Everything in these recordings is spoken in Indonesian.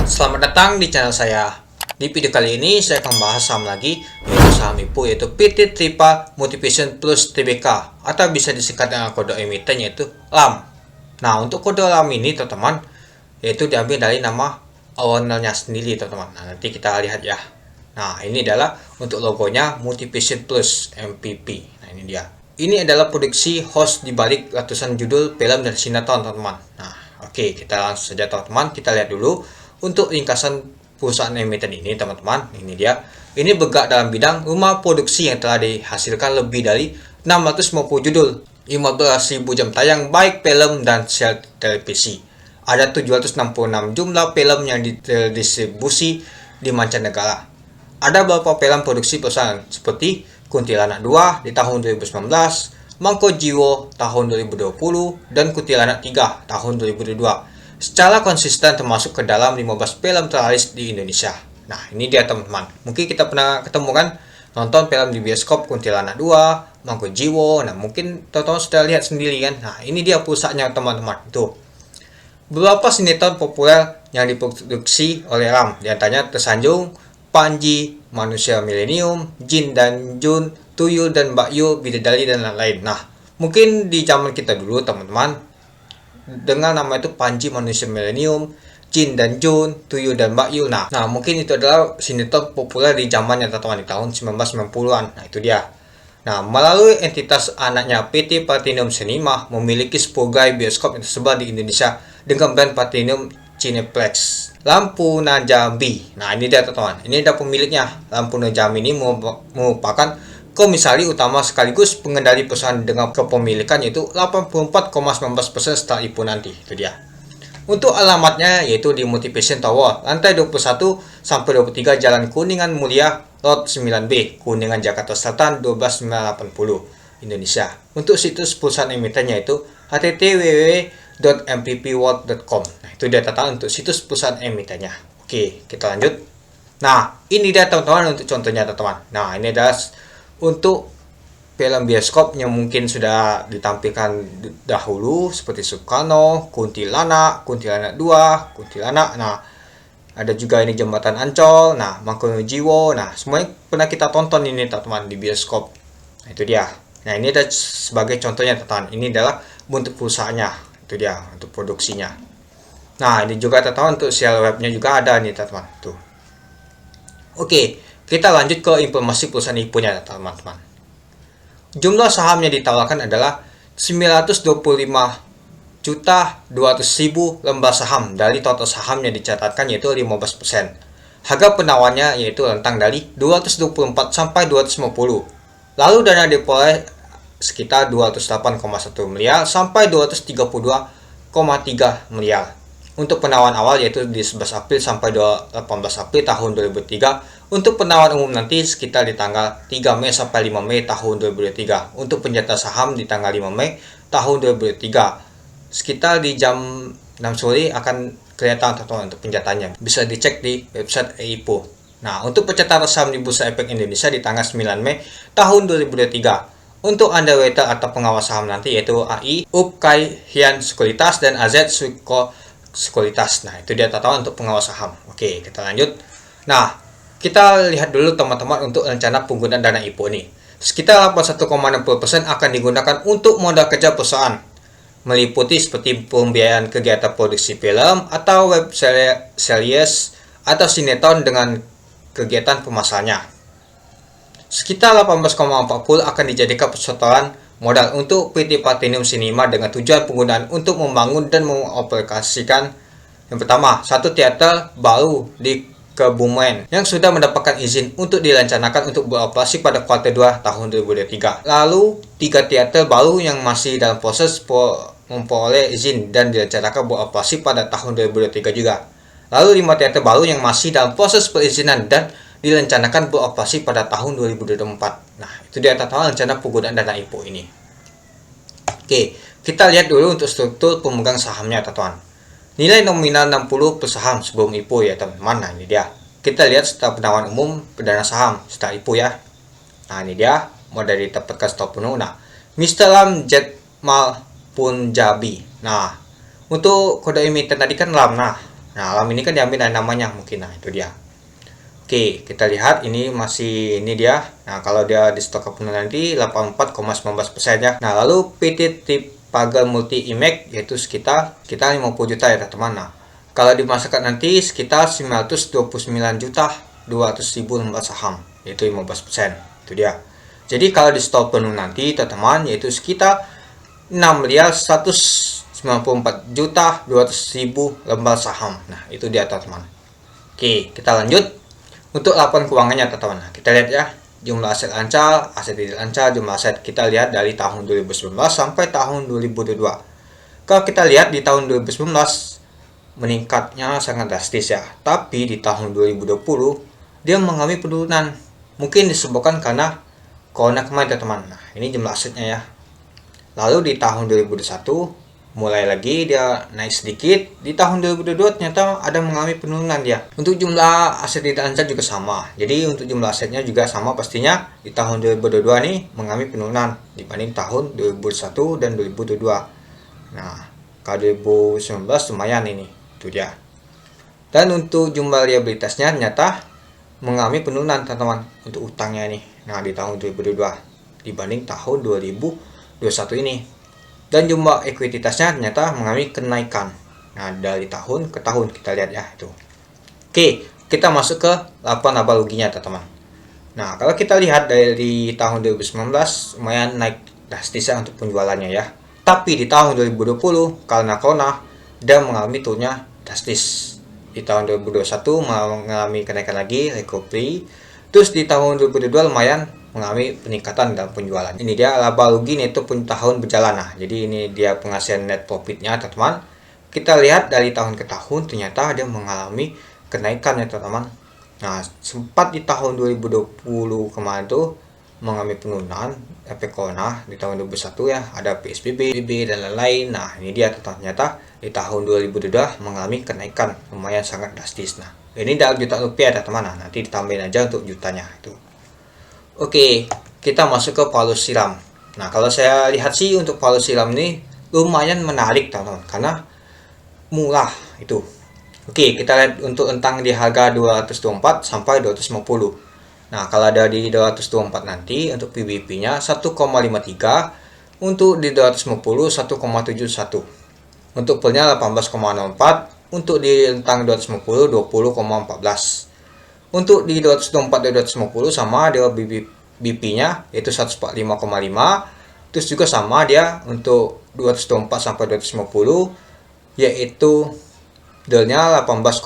Selamat datang di channel saya. Di video kali ini saya akan bahas saham lagi, yaitu saham IPO, yaitu PT Tripa Motivation Plus Tbk, atau bisa disingkat dengan kode emiten yaitu LAM. Nah, untuk kode LAM ini teman-teman, yaitu diambil dari nama ownernya sendiri teman-teman. Nah, nanti kita lihat ya. Nah, ini adalah untuk logonya Motivation Plus MPP. Nah, ini dia. Ini adalah produksi host dibalik ratusan judul film dan sinetron teman-teman. Nah, oke, kita langsung saja teman-teman, kita lihat dulu untuk ringkasan perusahaan emiten ini teman-teman. Ini dia. Ini bergerak dalam bidang rumah produksi yang telah dihasilkan lebih dari 650 judul, 15.000 jam tayang baik film dan serial televisi. Ada 766 jumlah film yang didistribusi di mancanegara. Ada beberapa film produksi perusahaan seperti Kuntilanak 2 di tahun 2019, Mangko Jiwo tahun 2020, dan Kuntilanak 3 tahun 2022. Secara konsisten termasuk ke dalam 15 film terlaris di Indonesia. Nah, ini dia teman-teman. Mungkin kita pernah ketemu kan nonton film di bioskop Kuntilanak 2, Mangko Jiwo. Nah, mungkin teman-teman sudah lihat sendiri kan. Nah, ini dia pusatnya teman-teman. Tuh. Beberapa sinetron populer yang diproduksi oleh RAM, diantaranya Tersanjung, Panji, Manusia Milenium, Jin dan Jun, Tuyul dan Mbak Yu, Bidadari, dan lain-lain. Nah, mungkin di zaman kita dulu teman-teman, dengan nama itu Panji, Manusia Milenium, Jin dan Jun, Tuyul dan Mbak Yu. Nah, mungkin itu adalah sinetron populer di zamannya teman-teman, di tahun 1990-an. Nah, itu dia. Nah, melalui entitas anaknya PT Platinum Cinema memiliki 10 gerai bioskop yang tersebar di Indonesia dengan brand Platinum Cineplex. Lampuna Jambi. Nah, ini dia teman-teman. Ini ada pemiliknya. Lampuna Jambi ini merupakan komisaris utama sekaligus pengendali perusahaan dengan kepemilikan yaitu 84,19% setelah IPO nanti. Itu dia. Untuk alamatnya yaitu di Motivation Tower, lantai 21 sampai 23 Jalan Kuningan Mulia, Lot 9B, Kuningan, Jakarta Selatan 12980, Indonesia. Untuk situs perusahaan emitennya yaitu http://www.mppworld.com. Nah, itu dia tentang untuk situs perusahaan emitennya. Oke, kita lanjut. Nah, ini dia teman-teman untuk contohnya teman-teman. Nah, ini adalah untuk film bioskop yang mungkin sudah ditampilkan dahulu seperti Soekarno, Kuntilanak, Kuntilanak 2, Kuntilanak. Nah, ada juga ini Jembatan Ancol, nah, Mangko Jiwo. Nah, semuanya pernah kita tonton ini teman-teman di bioskop. Nah, itu dia. Nah, ini ada sebagai contohnya teman-teman. Ini adalah bentuk perusahaannya. Itu dia untuk produksinya. Nah, ini juga teman-teman untuk share webnya juga ada nih teman-teman. Tuh. Oke, kita lanjut ke informasi perusahaan IPO-nya teman-teman. Jumlah saham yang ditawarkan adalah 925.200.000 lembar saham dari total saham yang dicatatkan yaitu 15%. Harga penawarnya yaitu rentang dari 224 sampai 250. Lalu dana diperoleh sekitar 208,1 miliar sampai 232,3 miliar. Untuk penawaran awal yaitu di 11 April sampai 18 April tahun 2003. Untuk penawaran umum nanti sekitar di tanggal 3 Mei sampai 5 Mei tahun 2003. Untuk penjata saham di tanggal 5 Mei tahun 2003. Sekitar di jam 6 sore akan kelihatan teman-teman untuk penjataannya. Bisa dicek di website EIPO. Nah, untuk pencatatan saham di Bursa Efek Indonesia di tanggal 9 Mei tahun 2023. Untuk underwriter atau pengawas saham nanti yaitu AI, UP Kai Hian Sekuritas, dan AZ Suko Sekuritas. Nah, itu dia teman-teman untuk pengawas saham. Oke, kita lanjut. Nah, kita lihat dulu teman-teman untuk rencana penggunaan dana IPO ini. Sekitar 81,60% akan digunakan untuk modal kerja perusahaan, meliputi seperti pembiayaan kegiatan produksi film atau web series atau sinetron dengan kegiatan pemasarannya. Sekitar 18,40% akan dijadikan persetoran modal untuk PT Platinum Cinema dengan tujuan penggunaan untuk membangun dan mengoperasikan yang pertama, satu teater baru di Kebumen yang sudah mendapatkan izin untuk direncanakan untuk beroperasi pada kuartal 2 tahun 2023. Lalu, 3 teater baru yang masih dalam proses memperoleh izin dan direncanakan beroperasi pada tahun 2023 juga. Lalu 5 teater baru yang masih dalam proses perizinan dan direncanakan beroperasi pada tahun 2024. Nah, itu dia tata rencana penggunaan dana IPO ini. Oke, kita lihat dulu untuk struktur pemegang sahamnya teman-teman. Nilai nominal 60 per saham sebelum IPO ya teman-teman. Nah, ini dia. Kita lihat setelah penawaran umum perdana saham setelah IPO ya. Nah, ini dia. Modal didapatkan stop penuh. Nah, Mr. Lam Jetmal Punjabi. Nah, untuk kode emiten tadi kan LAM. Nah, Nah, alam ini kan diambil dari namanya mungkin. Nah, itu dia. Oke, kita lihat ini masih ini dia. Nah, kalau dia di stok penurunan nanti 84,19% ya. Nah, lalu PT Tripaga Multi Impact yaitu sekitar 50 juta ya teman-teman. Nah, kalau di masyarakat nanti sekitar 929 juta 200 ribu lembar saham, yaitu 15%. Itu dia. Jadi kalau di stop penuh nanti teman-teman yaitu sekitar 6.194 juta 200 ribu lembar saham. Nah, itu dia teman-teman. Oke, kita lanjut. Untuk laporan keuangannya teman-teman, nah, kita lihat ya jumlah aset lancar, aset tidak lancar, jumlah aset kita lihat dari tahun 2019 sampai tahun 2022. Kalau kita lihat di tahun 2019 meningkatnya sangat drastis ya, tapi di tahun 2020 dia mengalami penurunan. Mungkin disebabkan karena corona kemarin teman-teman. Nah, ini jumlah asetnya ya. Lalu di tahun 2021 mulai lagi dia naik sedikit. Di tahun 2022 ternyata ada mengalami penurunan dia. Untuk jumlah aset tidak lancar juga sama. Jadi untuk jumlah asetnya juga sama pastinya. Di tahun 2022 nih mengalami penurunan dibanding tahun 2021 dan 2022. Nah, kalau 2019 lumayan ini. Itu dia. Dan untuk jumlah liabilitasnya ternyata mengalami penurunan teman-teman untuk utangnya ini. Nah, di tahun 2022 dibanding tahun 2021 ini. Dan jumlah ekuiditasnya ternyata mengalami kenaikan. Nah, dari tahun ke tahun kita lihat ya itu. Oke, kita masuk ke laporan laba ruginya teman-teman. Nah, kalau kita lihat dari tahun 2019 lumayan naik drastis ya untuk penjualannya ya. Tapi di tahun 2020 karena corona dia mengalami turunnya drastis. Di tahun 2021 mengalami kenaikan lagi, recovery. Terus di tahun 2022 lumayan mengalami peningkatan dalam penjualan. Ini dia laba rugi itu pun tahun berjalan. Nah, jadi ini dia penghasilan net profitnya teman-teman. Kita lihat dari tahun ke tahun ternyata dia mengalami kenaikan ya teman-teman. Nah, sempat di tahun 2020 kemarin tuh mengalami penurunan efek corona. Di tahun 2021 ya ada PSBB dan lain-lain. Nah, ini dia ternyata di tahun 2022 mengalami kenaikan lumayan sangat drastis. Nah, ini dalam juta rupiah teman-teman. Nah, nanti ditambahin aja untuk jutanya itu. Oke, kita masuk ke Paulus Siram. Nah, kalau saya lihat sih untuk Paulus Siram ini lumayan menarik teman-teman karena murah itu. Oke, kita lihat untuk rentang di harga 224 sampai 250. Nah, kalau ada di 224 nanti untuk PBP-nya 1,53, untuk di 250 1,71. Untuk poolnya 18,04, untuk di rentang 250 20,14. Untuk di 224 dan 250 sama dia BP-nya yaitu 145,5. Terus juga sama dia untuk 224 sampai 250 yaitu delnya 18,6.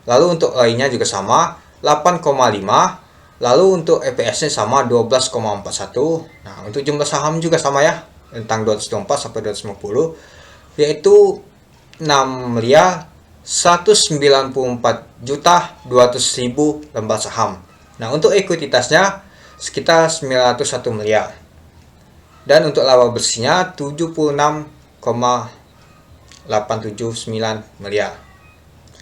Lalu untuk lainnya juga sama 8,5. Lalu untuk EPS-nya sama 12,41. Nah, untuk jumlah saham juga sama ya, tentang 224 sampai 250 yaitu 6.194.200.000 lembar saham. Nah, untuk ekuiditasnya sekitar 901 miliar. Dan untuk laba bersihnya 76,879 miliar.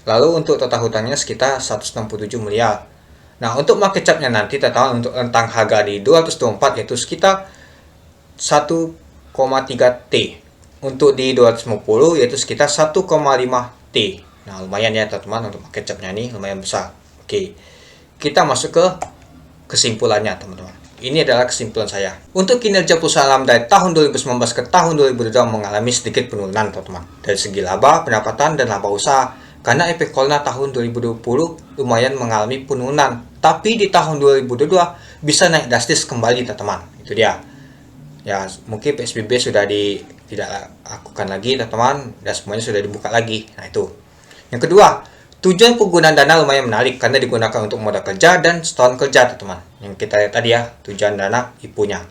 Lalu untuk total hutangnya sekitar 167 miliar. Nah, untuk market cap-nya nanti total untuk rentang harga di 224 yaitu sekitar 1,3 T. Untuk di 250 yaitu sekitar 1,5 T. Nah, lumayan ya teman-teman untuk market cap-nya ini lumayan besar. Oke. Kita masuk ke kesimpulannya teman-teman. Ini adalah kesimpulan saya. Untuk kinerja perusahaan Alam dari tahun 2019 ke tahun 2022 mengalami sedikit penurunan teman-teman. Dari segi laba, pendapatan dan laba usaha. Karena efek corona tahun 2020 lumayan mengalami penurunan. Tapi di tahun 2022 bisa naik drastis kembali teman-teman. Itu dia. Ya, mungkin PSBB sudah tidak lakukan lagi teman-teman dan semuanya sudah dibuka lagi. Nah, itu. Yang kedua, tujuan penggunaan dana lumayan menarik karena digunakan untuk modal kerja dan setahun kerja teman-teman. Yang kita lihat tadi ya, tujuan dana IPO-nya.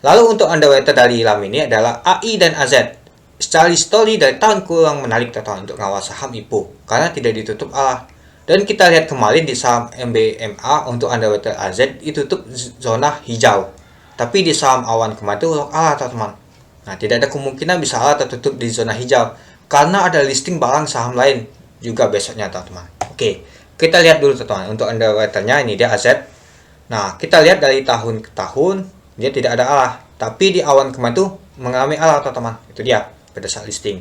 Lalu untuk underwriter dari Alam ini adalah AI dan AZ. Secara history dari tahun kurang menarik teman-teman untuk ngawal saham IPO karena tidak ditutup arah. Dan kita lihat kemarin di saham MBMA untuk underwriter AZ ditutup zona hijau. Tapi di saham awan kemarin itu lock arah teman-teman. Nah, tidak ada kemungkinan bisa arah tertutup di zona hijau karena ada listing barang saham lain juga besoknya teman-teman. Oke, kita lihat dulu teman-teman untuk underwriter-nya ini dia AZ. Nah, kita lihat dari tahun ke tahun dia tidak ada arah, tapi di awan kemarin itu mengalami arah teman-teman. Itu dia pada saat listing.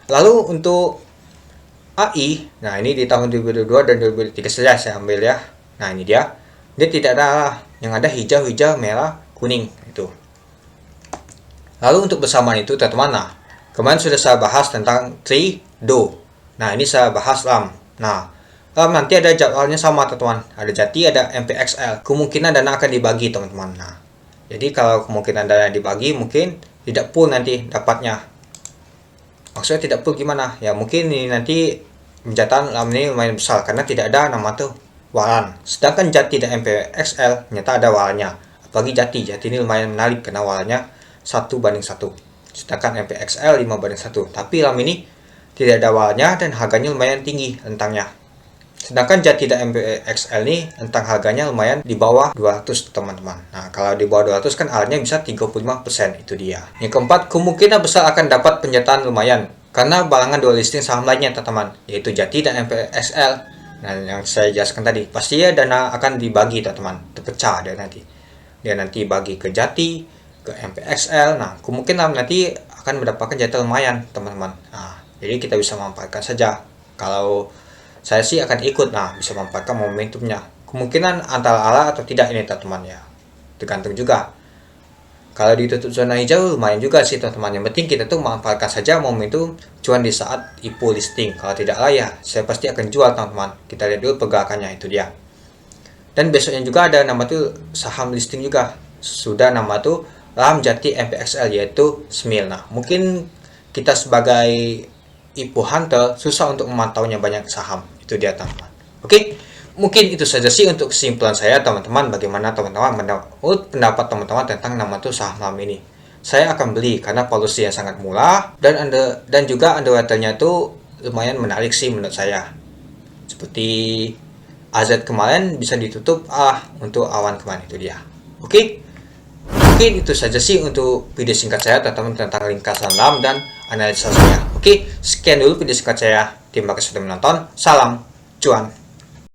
Lalu untuk AI, nah ini di tahun 2022 dan 2023 saja saya ambil ya. Nah ini dia tidak ada, yang ada hijau, merah, kuning itu. Lalu untuk bersamaan itu teman-teman, nah kemarin sudah saya bahas tentang tree do. Nah ini saya bahas lam. Nah lam nanti ada jadwalnya sama teman-teman, ada jati, ada MPXL. Kemungkinan dana akan dibagi teman-teman. Nah jadi kalau kemungkinan dana dibagi, mungkin tidak full nanti dapatnya. Maksudnya tidak full gimana ya, mungkin ini nanti penjataan lam ini lumayan besar karena tidak ada nama tuh waran. Sedangkan jati dan MPXL ternyata ada warannya. Apalagi jati ini lumayan menarik karena warannya 1:1. Sedangkan MPXL 5:1. Tapi lam ini tidak ada warannya dan harganya lumayan tinggi rentangnya. Sedangkan jati dan MPXL ini rentang harganya lumayan di bawah 200 teman-teman. Nah kalau di bawah 200 kan artnya bisa 35%, itu dia. Yang keempat, kemungkinan besar akan dapat penjataan lumayan karena balangan dua listing saham lainnya teman-teman, yaitu jati dan MPXL. Nah yang saya jelaskan tadi, pastinya dana akan dibagi teman-teman, terpecah dia nanti bagi ke jati, ke MPXL. Nah kemungkinan nanti akan mendapatkan jatah lumayan teman-teman. Nah jadi kita bisa memanfaatkan saja. Kalau saya sih akan ikut, nah bisa memanfaatkan momentumnya. Kemungkinan antara ala atau tidak ini teman-teman ya, tergantung juga. Kalau ditutup zona hijau lumayan juga sih teman-teman. Yang penting kita tuh memanfaatkan saja momentum cuan di saat IPO listing. Kalau tidak lah ya saya pasti akan jual teman-teman. Kita lihat dulu pergerakannya, itu dia. Dan besoknya juga ada nama tuh saham listing juga. Sudah nama tuh lam jati MPXL, yaitu SMIL. Nah mungkin kita sebagai IPO hunter susah untuk memantaunya banyak saham, itu dia teman-teman. Oke, mungkin itu saja sih untuk kesimpulan saya teman-teman. Bagaimana teman-teman menurut pendapat teman-teman tentang nama tuh saham ini? Saya akan beli karena polusi yang sangat murah dan juga underwaternya tuh lumayan menarik sih menurut saya. Seperti AZ kemarin bisa ditutup untuk awan kemarin, itu dia. Oke, mungkin itu saja sih untuk video singkat saya teman-teman tentang ringkasan saham dan analisa saya. Oke, sekian dulu video singkat saya. Terima kasih sudah menonton. Salam cuan.